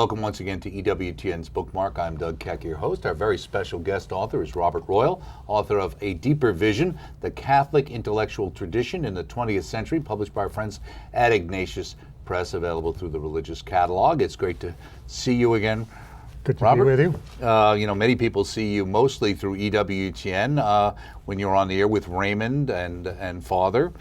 Welcome once again to EWTN's Bookmark. I'm Doug Keck, your host. Our very special guest author is Robert Royal, author of A Deeper Vision, The Catholic Intellectual Tradition in the 20th Century, published by our friends at Ignatius Press, available through the Religious Catalog. It's great to see you again, Good to Robert. be with you. Many people see you mostly through EWTN when you're on the air with Raymond and Father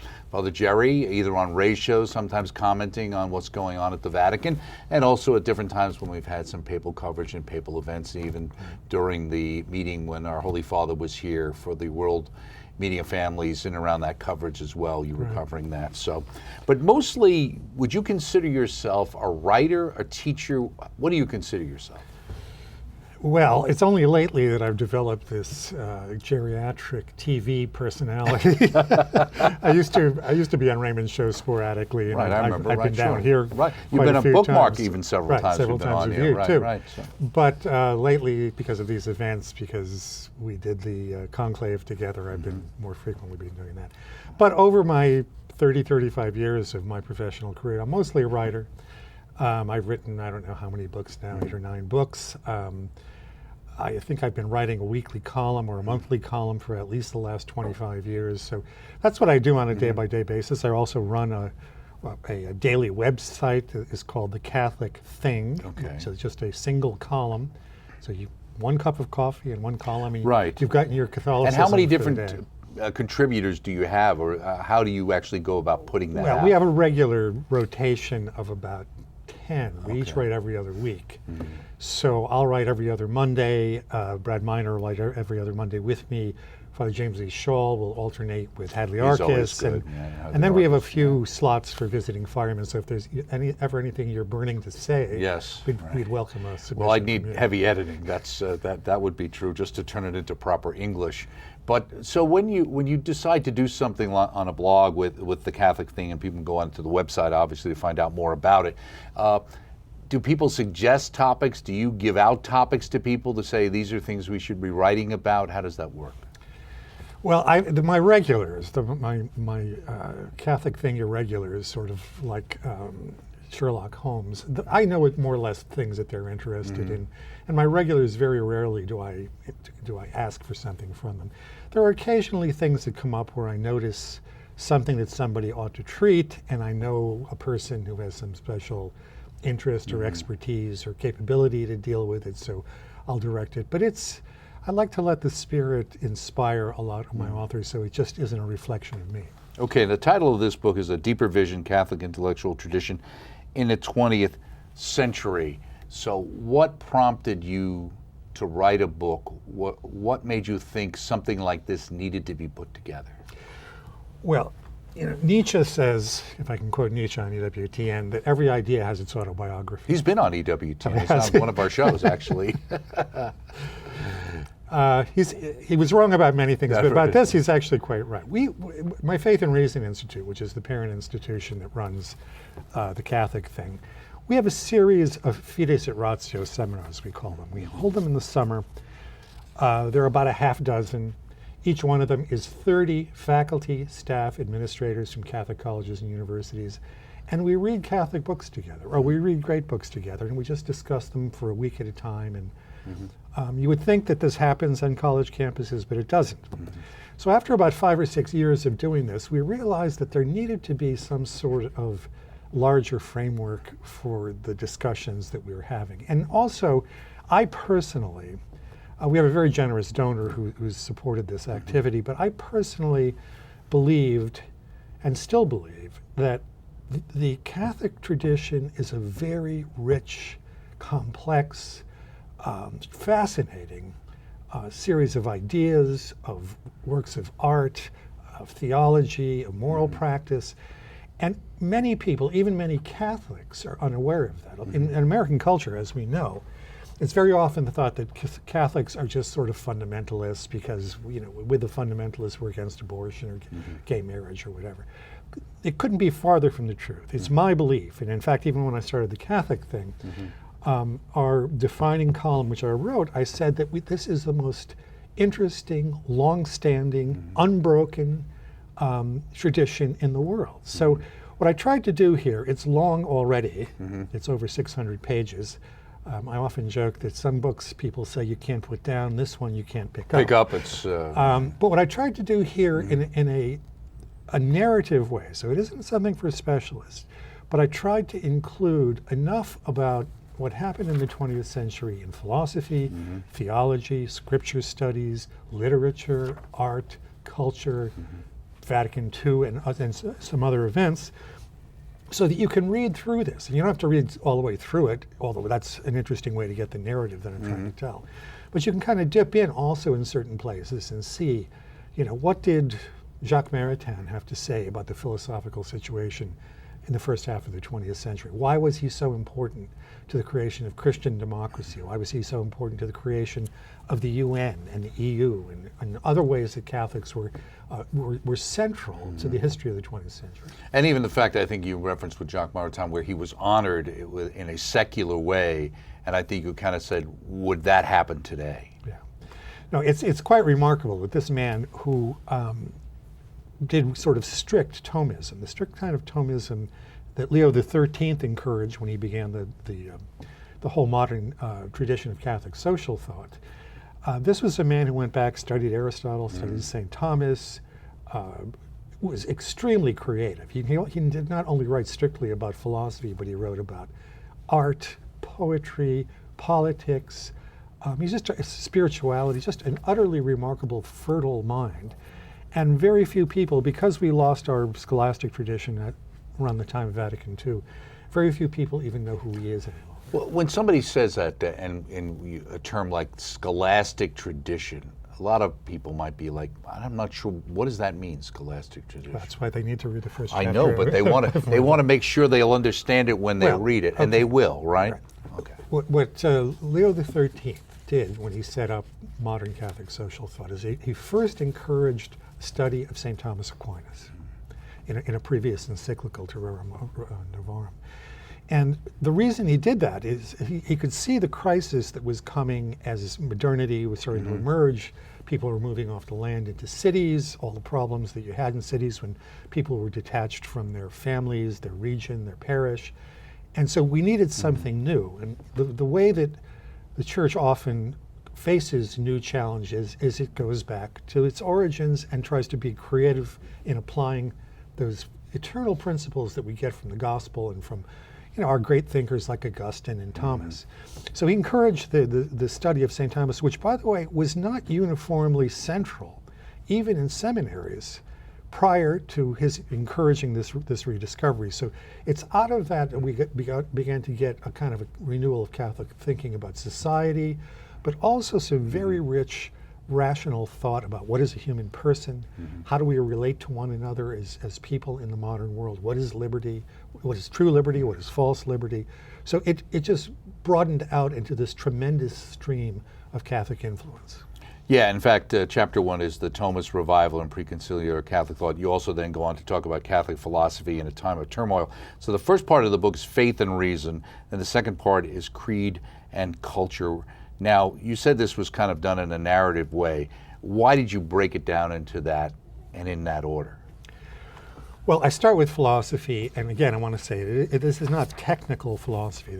Jerry, either on Ray's shows, sometimes commenting on what's going on at the Vatican, and also at different times when we've had some papal coverage and papal events, even during the meeting when our Holy Father was here for the World Meeting of Families and around that coverage as well. You were covering that. So, but mostly, would you consider yourself a writer, a teacher? What do you consider yourself? Well, it's only lately that I've developed this geriatric TV personality. I used to be on Raymond's show sporadically, and I remember. I've been down here. Right, you've been on Bookmark even several times. Several times with you too. Right. So. But lately, because of these events, because we did the conclave together, I've been more frequently been doing that. But over my 35 years of my professional career, I'm mostly a writer. I've written, I don't know how many books now, 8 or 9 books. I think I've been writing a weekly column or a monthly column for at least the last 25 years. So that's what I do on a day-by-day basis. I also run a daily website that is called The Catholic Thing. Okay. So it's just a single column. So one cup of coffee and one column. And right. You've gotten your Catholicism. And how many different contributors do you have, or how do you actually go about putting that out? Well, we have a regular rotation of about 10. We each write every other week. So I'll write every other Monday. Brad Miner will write every other Monday with me. Father James E. Shaw will alternate with Hadley Arcus. And then we have a few slots for visiting firemen. So if there's ever anything you're burning to say, we'd welcome a submission. Well, I'd need heavy editing. That's that would be true, just to turn it into proper English. But so when you decide to do something on a blog with the Catholic Thing, and people can go onto the website obviously to find out more about it, do people suggest topics? Do you give out topics to people to say these are things we should be writing about? How does that work? Well, my regulars, my Catholic Thing irregulars, sort of like Sherlock Holmes. I know more or less things that they're interested in, and my regulars, very rarely do I ask for something from them. There are occasionally things that come up where I notice something that somebody ought to treat, and I know a person who has some special interest or expertise or capability to deal with it, so I'll direct it. But I like to let the Spirit inspire a lot of my authors, so it just isn't a reflection of me. Okay, the title of this book is A Deeper Vision, Catholic Intellectual Tradition in the 20th Century. So what prompted you to write a book? What made you think something like this needed to be put together? Well, Nietzsche says, if I can quote Nietzsche on EWTN, that every idea has its autobiography. He's been on EWTN. He's on one of our shows, actually. He was wrong about many things, but about this, he's actually quite right. My Faith and Reason Institute, which is the parent institution that runs the Catholic Thing, we have a series of Fides et Ratio seminars, we call them. We hold them in the summer. There are about a half dozen. Each one of them is 30 faculty, staff, administrators from Catholic colleges and universities. And we read Catholic books together, or we read great books together, and we just discuss them for a week at a time. And you would think that this happens on college campuses, but it doesn't. So after about 5 or 6 years of doing this, we realized that there needed to be some sort of larger framework for the discussions that we were having. And also, I personally, we have a very generous donor who's supported this activity, but I personally believed, and still believe, that the Catholic tradition is a very rich, complex, fascinating series of ideas, of works of art, of theology, of moral practice. And many people, even many Catholics, are unaware of that. In American culture, as we know, it's very often the thought that Catholics are just sort of fundamentalists because, with the fundamentalists we're against abortion or gay marriage or whatever. It couldn't be farther from the truth. It's my belief, and in fact, even when I started the Catholic Thing, our defining column, which I wrote, I said that this is the most interesting, long-standing, unbroken tradition in the world. So what I tried to do here, it's long already, it's over 600 pages, I often joke that some books people say you can't put down, this one you can't pick up. Pick up, it's... But what I tried to do here in a narrative way, so it isn't something for specialists, but I tried to include enough about what happened in the 20th century in philosophy, theology, scripture studies, literature, art, culture, Vatican II, and some other events, so that you can read through this. And you don't have to read all the way through it, although that's an interesting way to get the narrative that I'm trying to tell. But you can kind of dip in also in certain places and see, what did Jacques Maritain have to say about the philosophical situation in the first half of the 20th century? Why was he so important to the creation of Christian democracy? Why was he so important to the creation of the UN and the EU and other ways that Catholics were central to the history of the 20th century? And even the fact I think you referenced with Jacques Maritain, where he was honored in a secular way, and I think you kind of said, would that happen today? Yeah. No, it's quite remarkable that this man who did sort of strict Thomism, the strict kind of Thomism that Leo XIII encouraged when he began the whole modern tradition of Catholic social thought. This was a man who went back, studied Aristotle, studied St. Thomas, was extremely creative. He did not only write strictly about philosophy, but he wrote about art, poetry, politics. He's just spirituality, just an utterly remarkable, fertile mind. And very few people, because we lost our scholastic tradition around the time of Vatican II, very few people even know who he is anymore. Well, when somebody says that, and in a term like scholastic tradition, a lot of people might be like, I'm not sure, what does that mean, scholastic tradition? That's why they need to read the first chapter. I know, but they want to make sure they'll understand it when they read it, and they will, right? Okay. What Leo XIII did when he set up modern Catholic social thought is he first encouraged study of St. Thomas Aquinas in a previous encyclical, Terrarum Novarum. And the reason he did that is he could see the crisis that was coming as modernity was starting to emerge. People were moving off the land into cities, all the problems that you had in cities when people were detached from their families, their region, their parish. And so we needed something new. And the way that the church often faces new challenges is it goes back to its origins and tries to be creative in applying those eternal principles that we get from the gospel and from our great thinkers like Augustine and Thomas. So he encouraged the study of St. Thomas, which, by the way, was not uniformly central, even in seminaries, prior to his encouraging this rediscovery. So it's out of that we began to get a kind of a renewal of Catholic thinking about society, but also some very rich rational thought about what is a human person, how do we relate to one another as people in the modern world, what is liberty, what is true liberty, what is false liberty. So it just broadened out into this tremendous stream of Catholic influence. Yeah, in fact, chapter 1 is the Thomist revival and preconciliar Catholic thought. You also then go on to talk about Catholic philosophy in a time of turmoil. So the first part of the book is faith and reason, and the second part is creed and culture. Now, you said this was kind of done in a narrative way. Why did you break it down into that and in that order? Well, I start with philosophy, and again, I want to say this is not technical philosophy.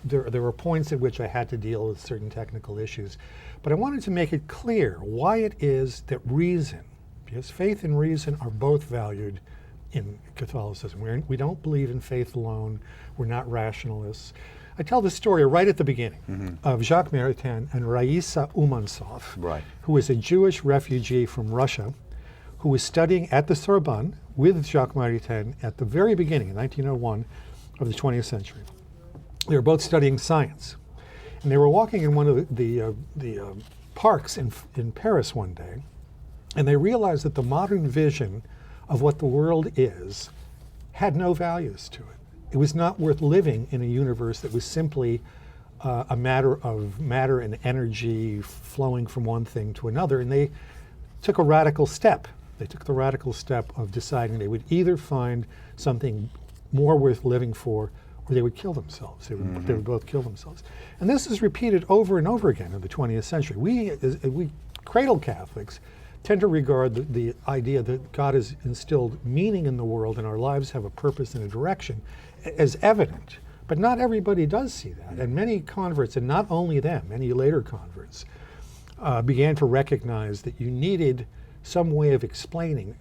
There were points at which I had to deal with certain technical issues, but I wanted to make it clear why it is that reason, because faith and reason are both valued in Catholicism. We don't believe in faith alone. We're not rationalists. I tell the story right at the beginning of Jacques Maritain and Raisa Umansov, who was a Jewish refugee from Russia, who was studying at the Sorbonne with Jacques Maritain at the very beginning, in 1901, of the 20th century. They were both studying science. And they were walking in one of the parks in Paris one day, and they realized that the modern vision of what the world is had no values to it. It was not worth living in a universe that was simply a matter of matter and energy flowing from one thing to another. And they took a radical step. They took the radical step of deciding they would either find something more worth living for, or they would kill themselves. They would both kill themselves. And this is repeated over and over again in the 20th century. We cradle Catholics tend to regard the idea that God has instilled meaning in the world and our lives have a purpose and a direction as evident. But not everybody does see that. And many converts, and not only them, many later converts, began to recognize that you needed some way of explaining.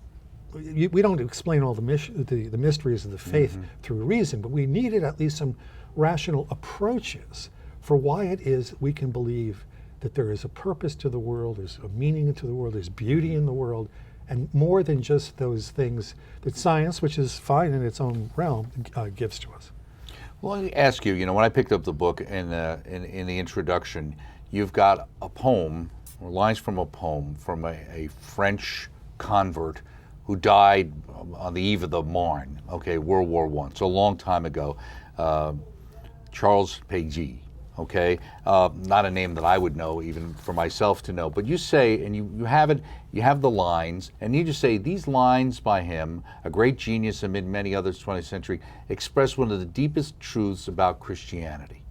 We don't explain all the mysteries of the faith through reason, but we needed at least some rational approaches for why it is we can believe that there is a purpose to the world, there's a meaning to the world, there's beauty in the world, and more than just those things that science, which is fine in its own realm, gives to us. Well, let me ask you, when I picked up the book in the introduction, you've got a poem, or lines from a poem from a French convert who died on the eve of the Marne, World War I, so a long time ago, Charles Paigey. Not a name that I would know even for myself to know, but you say, and you have the lines, and you just say, these lines by him, a great genius amid many others 20th century, express one of the deepest truths about Christianity.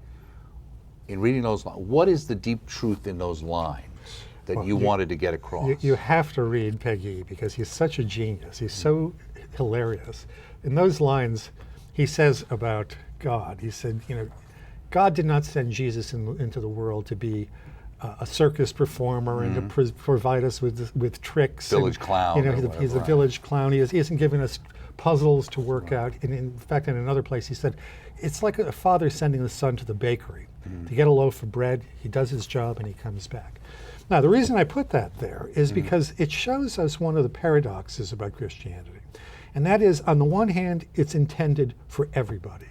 In reading those lines, what is the deep truth in those lines that you wanted to get across? You have to read Paigey because he's such a genius. He's so hilarious. In those lines, he says about God, he said, God did not send Jesus into the world to be a circus performer and to provide us with tricks. Village clown. He's a village clown. He isn't giving us puzzles to work out. And in fact, in another place, he said, it's like a father sending the son to the bakery to get a loaf of bread. He does his job and he comes back. Now, the reason I put that there is because it shows us one of the paradoxes about Christianity. And that is, on the one hand, it's intended for everybody.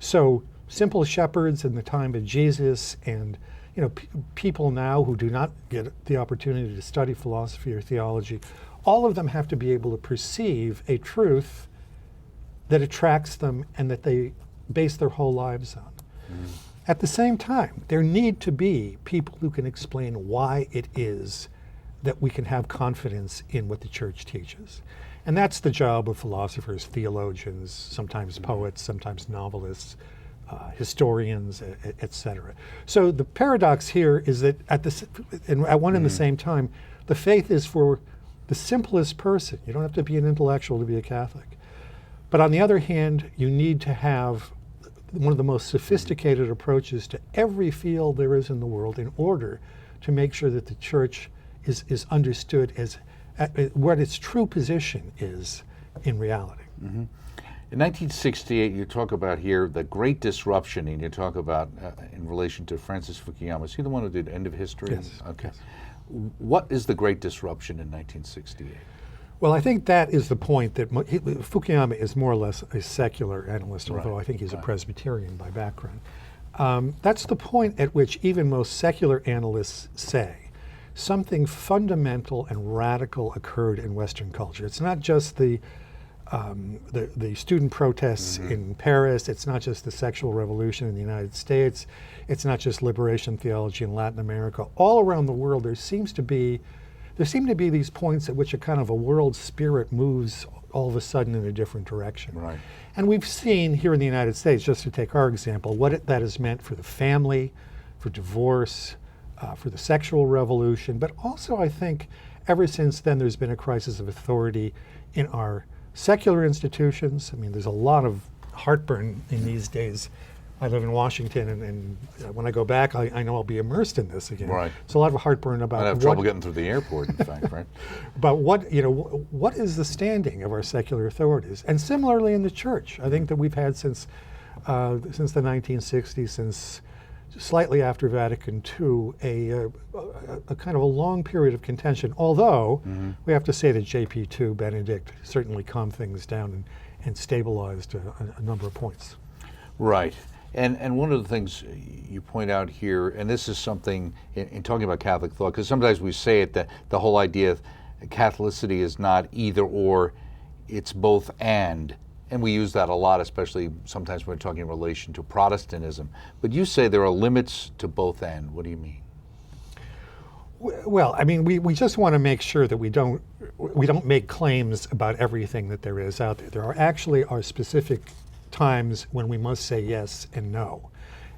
So simple shepherds in the time of Jesus and people now who do not get the opportunity to study philosophy or theology, all of them have to be able to perceive a truth that attracts them and that they base their whole lives on. At the same time, there need to be people who can explain why it is that we can have confidence in what the church teaches. And that's the job of philosophers, theologians, sometimes poets, sometimes novelists, historians, etc. So the paradox here is that at one and the same time, the faith is for the simplest person. You don't have to be an intellectual to be a Catholic. But on the other hand, you need to have one of the most sophisticated approaches to every field there is in the world in order to make sure that the church is understood as what its true position is in reality. In 1968, you talk about here the Great Disruption, and you talk about in relation to Francis Fukuyama. Is he the one who did End of History? Yes. Okay. Yes. What is the Great Disruption in 1968? Well, I think that is the point that Fukuyama is more or less a secular analyst, although I think he's a Presbyterian by background. That's the point at which even most secular analysts say something fundamental and radical occurred in Western culture. It's not just the student protests in Paris. It's not just the sexual revolution in the United States. It's not just liberation theology in Latin America. All around the world, there seem to be these points at which a kind of a world spirit moves all of a sudden in a different direction. Right. And we've seen here in the United States, just to take our example, what that has meant for the family, for divorce, for the sexual revolution. But also, I think, ever since then, there's been a crisis of authority in our secular institutions. I mean, there's a lot of heartburn in these days. I live in Washington, and when I go back, I know I'll be immersed in this again. Right. It's a lot of heartburn about. I'd have trouble getting through the airport, in fact, right? But what is the standing of our secular authorities? And similarly in the church, I think that we've had since the 1960s, since slightly after Vatican II, a kind of a long period of contention. Although we have to say that JP2, Benedict, certainly calmed things down and stabilized a number of points. Right. And one of the things you point out here, and this is something in talking about Catholic thought, because sometimes we say it, that the whole idea of Catholicity is not either or, it's both and we use that a lot, especially sometimes when we're talking in relation to Protestantism. But you say there are limits to both and. What do you mean? Well, I mean, we just want to make sure that we don't make claims about everything that there is out there. There are specific times when we must say yes and no.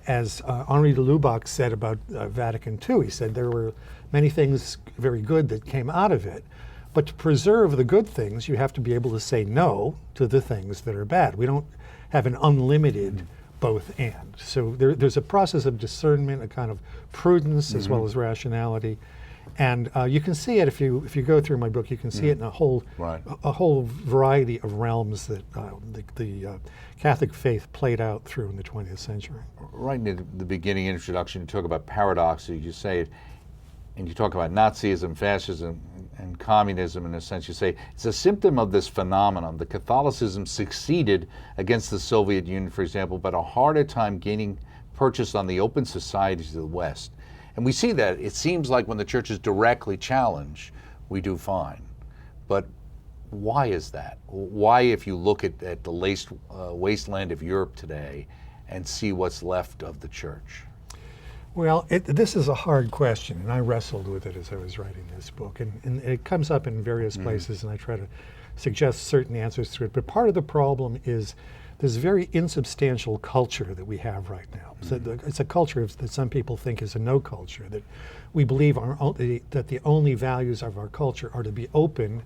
As Henri de Lubac said about Vatican II, he said there were many things very good that came out of it, but to preserve the good things, you have to be able to say no to the things that are bad. We don't have an unlimited both and. So there's a process of discernment, a kind of prudence as well as rationality. And you can see it if you go through my book. You can see it in a whole variety of realms that the Catholic faith played out through in the 20th century. Right in the beginning introduction, you talk about paradoxes. You say it, and you talk about Nazism, fascism, and communism. In a sense, you say it's a symptom of this phenomenon. The Catholicism succeeded against the Soviet Union, for example, but a harder time gaining purchase on the open societies of the West. And we see that. It seems like when the church is directly challenged, we do fine. But why is that? Why, if you look at the wasteland of Europe today and see what's left of the church? Well, this is a hard question, and I wrestled with it as I was writing this book. And it comes up in various places, and I try to suggest certain answers to it. But part of the problem is this very insubstantial culture that we have right now. So it's a culture that some people think is a no culture, that we believe that the only values of our culture are to be open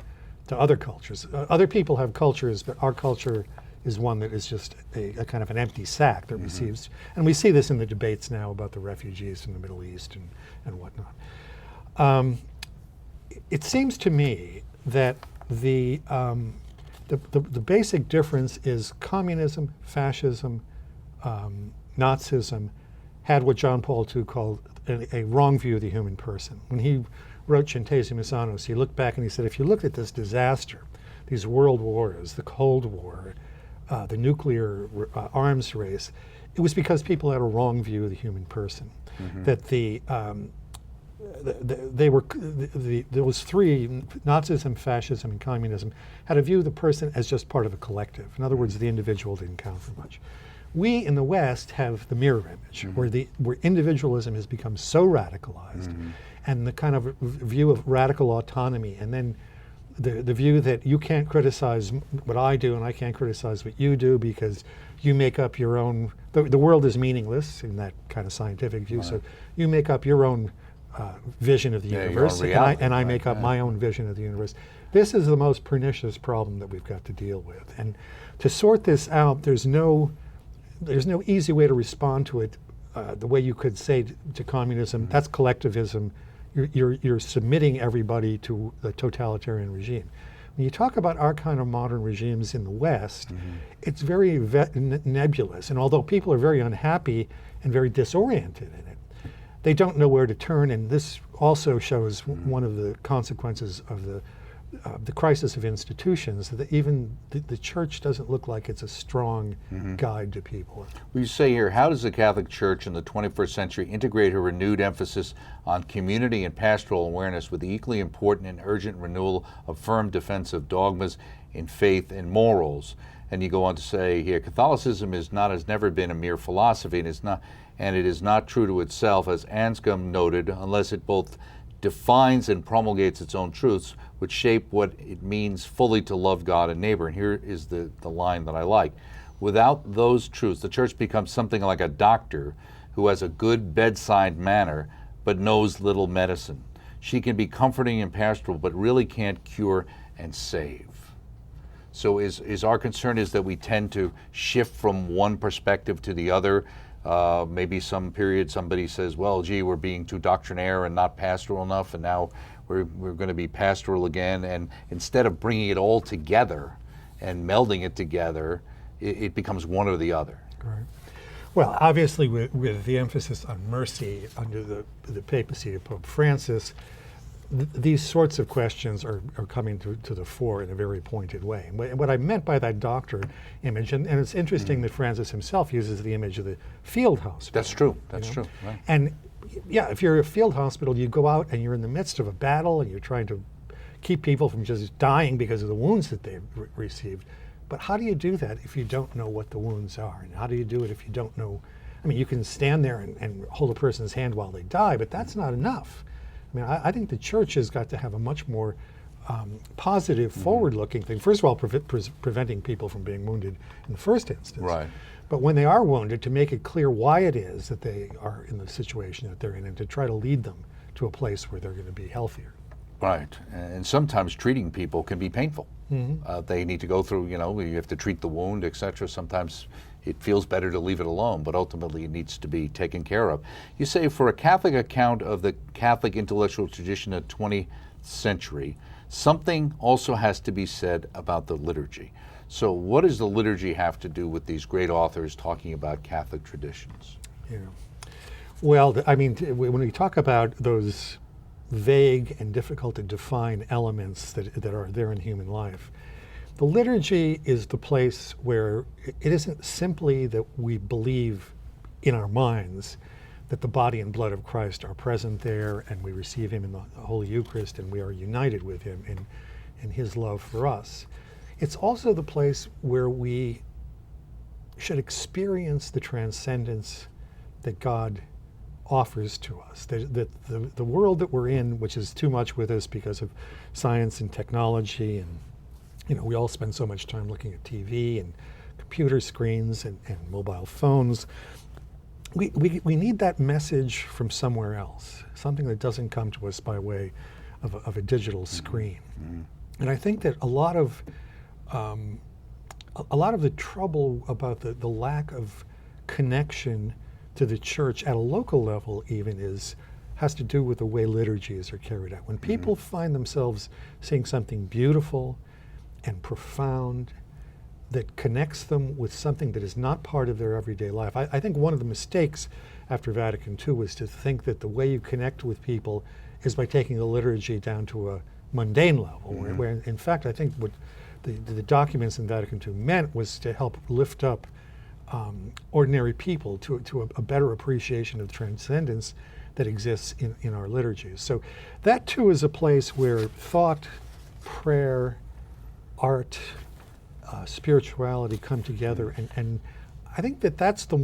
to other cultures. Other people have cultures, but our culture is one that is just a kind of an empty sack that receives, and we see this in the debates now about the refugees from the Middle East and whatnot. It seems to me that the basic difference is communism, fascism, Nazism had what John Paul II called a wrong view of the human person. When he wrote Centesimus Annus, he looked back and he said, if you look at this disaster, these world wars, the Cold War, the nuclear arms race, it was because people had a wrong view of the human person. That those three, Nazism, fascism, and communism, had a view of the person as just part of a collective. In other words, the individual didn't count for much. We in the West have the mirror image, where individualism has become so radicalized, and the kind of view of radical autonomy, and then the view that you can't criticize what I do and I can't criticize what you do because you make up your own, the world is meaningless in that kind of scientific view, so you make up your own vision of the universe, and I make up my own vision of the universe. This is the most pernicious problem that we've got to deal with. And to sort this out, there's no easy way to respond to it the way you could say to communism, that's collectivism. You're submitting everybody to the totalitarian regime. When you talk about our kind of modern regimes in the West, it's very nebulous. And although people are very unhappy and very disoriented in it, they don't know where to turn. And this also shows one of the consequences of the crisis of institutions, that even the church doesn't look like it's a strong guide to people. We say here, how does the Catholic Church in the 21st century integrate a renewed emphasis on community and pastoral awareness with the equally important and urgent renewal of firm defense of dogmas in faith and morals? And you go on to say here, Catholicism has never been a mere philosophy, and it is not true to itself, as Anscombe noted, unless it both defines and promulgates its own truths, which shape what it means fully to love God and neighbor. And here is the line that I like. Without those truths, the church becomes something like a doctor who has a good bedside manner but knows little medicine. She can be comforting and pastoral but really can't cure and save. So is our concern is that we tend to shift from one perspective to the other. Maybe some period somebody says, well, gee, we're being too doctrinaire and not pastoral enough, and now we're going to be pastoral again. And instead of bringing it all together and melding it together, it becomes one or the other. Right. Well, obviously with the emphasis on mercy under the papacy of Pope Francis, these sorts of questions are coming to the fore in a very pointed way. What I meant by that doctor image, and it's interesting that Francis himself uses the image of the field hospital. That's true. That's true. Right. And yeah, if you're a field hospital, you go out and you're in the midst of a battle and you're trying to keep people from just dying because of the wounds that they've received. But how do you do that if you don't know what the wounds are? And how do you do it if you don't know? I mean, you can stand there and hold a person's hand while they die, but that's not enough. I mean, I think the church has got to have a much more positive, forward-looking thing. First of all, preventing people from being wounded in the first instance. Right. But when they are wounded, to make it clear why it is that they are in the situation that they're in, and to try to lead them to a place where they're going to be healthier. Right. And sometimes treating people can be painful. They need to go through, you have to treat the wound, etc. Sometimes it feels better to leave it alone, but ultimately it needs to be taken care of. You say for a Catholic account of the Catholic intellectual tradition of the 20th century, something also has to be said about the liturgy. So what does the liturgy have to do with these great authors talking about Catholic traditions? Yeah. Well, I mean, when we talk about those vague and difficult to define elements that are there in human life, the liturgy is the place where it isn't simply that we believe in our minds that the body and blood of Christ are present there and we receive him in the Holy Eucharist and we are united with him in his love for us. It's also the place where we should experience the transcendence that God offers to us. That the world that we're in, which is too much with us because of science and technology, and we all spend so much time looking at TV and computer screens and mobile phones. We need that message from somewhere else, something that doesn't come to us by way of a digital screen. Mm-hmm. And I think that a lot of the trouble about the lack of connection to the church at a local level even has to do with the way liturgies are carried out. When people find themselves seeing something beautiful and profound that connects them with something that is not part of their everyday life. I think one of the mistakes after Vatican II was to think that the way you connect with people is by taking the liturgy down to a mundane level, where in fact I think what the documents in Vatican II meant was to help lift up ordinary people to a better appreciation of the transcendence that exists in our liturgies. So that too is a place where thought, prayer, art, spirituality come together, and I think that's the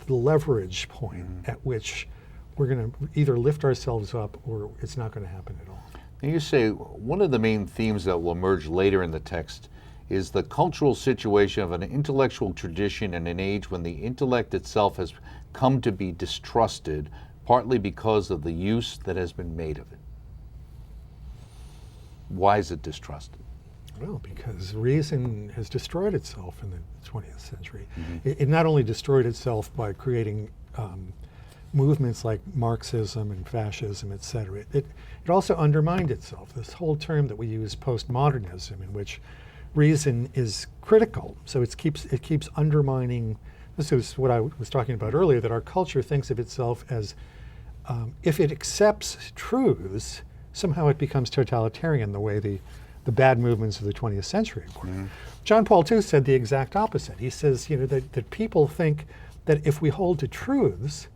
leverage point at which we're going to either lift ourselves up or it's not going to happen at all. And you say one of the main themes that will emerge later in the text is the cultural situation of an intellectual tradition in an age when the intellect itself has come to be distrusted, partly because of the use that has been made of it. Why is it distrusted? Well, because reason has destroyed itself in the 20th century. It not only destroyed itself by creating movements like Marxism and fascism, et cetera, it also undermined itself. This whole term that we use, postmodernism, in which reason is critical. So it keeps undermining. This is what I was talking about earlier, that our culture thinks of itself as, if it accepts truths, somehow it becomes totalitarian, the way the bad movements of the 20th century were. John Paul II said the exact opposite. He says, that people think that if we hold to truths,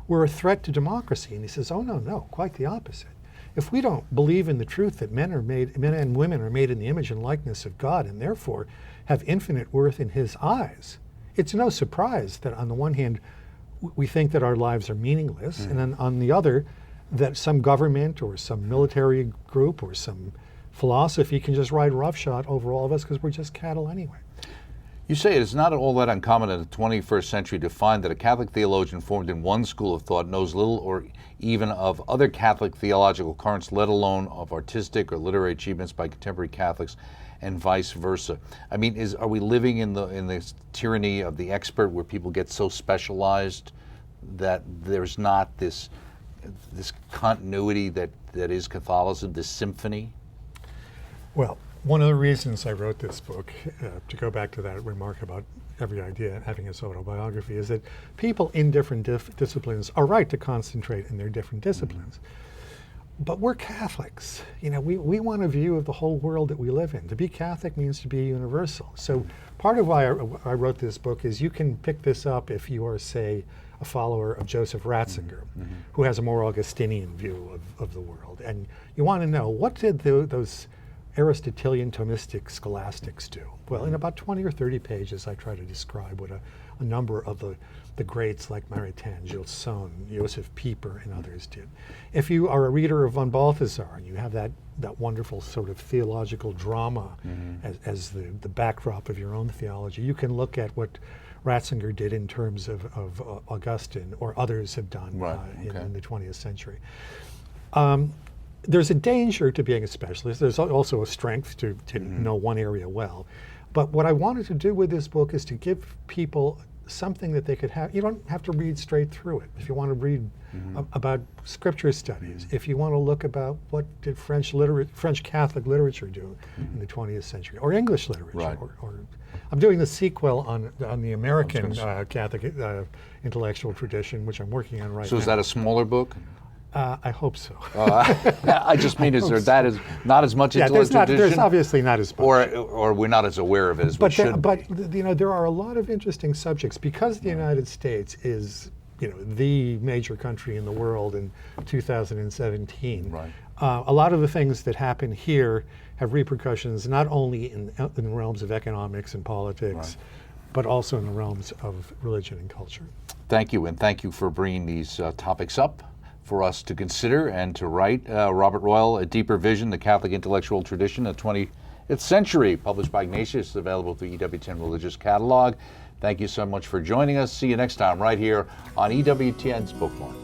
we're a threat to democracy. And he says, oh, no, quite the opposite. If we don't believe in the truth that men and women are made in the image and likeness of God and therefore have infinite worth in his eyes, it's no surprise that on the one hand, we think that our lives are meaningless, and then on the other, that some government or some military group or some philosophy can just ride roughshod over all of us because we're just cattle anyway. You say it is not all that uncommon in the 21st century to find that a Catholic theologian formed in one school of thought knows little or even of other Catholic theological currents, let alone of artistic or literary achievements by contemporary Catholics, and vice versa. I mean, are we living in this tyranny of the expert where people get so specialized that there's not this continuity that is Catholicism, this symphony? Well, one of the reasons I wrote this book, to go back to that remark about every idea having its autobiography, is that people in different disciplines are right to concentrate in their different disciplines. But we're Catholics. We want a view of the whole world that we live in. To be Catholic means to be universal. So part of why I wrote this book is you can pick this up if you are, say, a follower of Joseph Ratzinger, who has a more Augustinian view of the world. And you want to know, what did those Aristotelian Thomistic scholastics do? Well, in about 20 or 30 pages, I try to describe what a number of the greats like Maritain, Gilson, Joseph Pieper, and others did. If you are a reader of von Balthasar and you have that wonderful sort of theological drama as the backdrop of your own theology, you can look at what Ratzinger did in terms of Augustine, or others have done in the 20th century. There's a danger to being a specialist. There's also a strength to know one area well. But what I wanted to do with this book is to give people something that they could have. You don't have to read straight through it. If you want to read about scripture studies, if you want to look about what did French Catholic literature do in the 20th century, or English literature, Right. or I'm doing the sequel on the American Catholic intellectual tradition, which I'm working on right now. So is that a smaller book? I hope so. I just mean, is there that is not as much intellectual tradition? There's obviously not as much. Or we're not as aware of it as we should be. There are a lot of interesting subjects because the United States is, the major country in the world in 2017. Right. A lot of the things that happen here have repercussions not only in the realms of economics and politics, but also in the realms of religion and culture. Thank you, and thank you for bringing these topics up for us to consider and to write. Robert Royal, A Deeper Vision, The Catholic Intellectual Tradition of the 20th Century, published by Ignatius, available through EWTN Religious Catalog. Thank you so much for joining us. See you next time right here on EWTN's Bookmark.